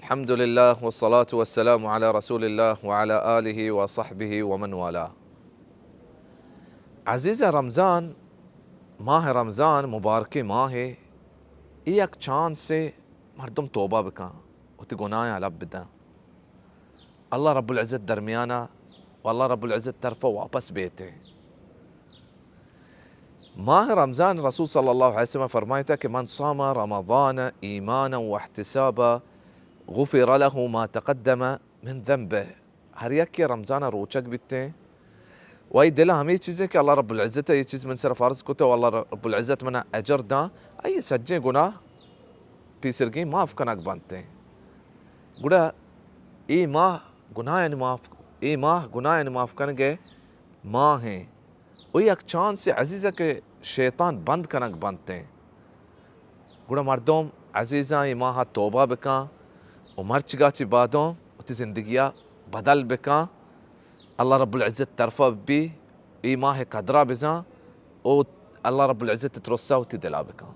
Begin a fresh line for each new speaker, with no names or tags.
الحمد لله والصلاة والسلام على رسول الله وعلى آله وصحبه ومن والاه. عزیز رمضان، ماه رمضان مبارکی ماهه. یک چانس سے مردم توبه بکن و تی گناه لب بدن. الله رب العزت درمیانا والله رب العزت طرفه واپس بیته. ماه رمضان رسول صلی الله علیه وسلم فرمایتا که من صام رمضان ایمانا و احتسابا غفر له ما تقدم من ذنبه. हर एक के रमजान रोचक बीतते हैं। वही दिल हमें चीज़ें कि अल्लाह रब्बुल इज़्ज़त ये चीज़ मन सर फ़र्ज़ को तो अल्लाह रब्बुल इज़्ज़त मना अजर दा आई सज्जे गुनाह पीसरगी माफ़ कनक बनते हैं। गुड़ा ये माह गुनाह यानी माफ़ करने माह हैं। वही एक चांद से अजीज़ा के शैतान बंद कनक बनते हैं। गुड़ा मर्दों अजीज़ा ये माह तौबा बिका और मर्च गाची बादों उती ज़िंदगियाँ बदल बिका। अल्लाह रब्बुल इज़्ज़त तरफ़ा भी ई माह कदरा बिज़ा और अल्लाह रब्बुल इज़्ज़त तुरस्सा उती दिला बिका।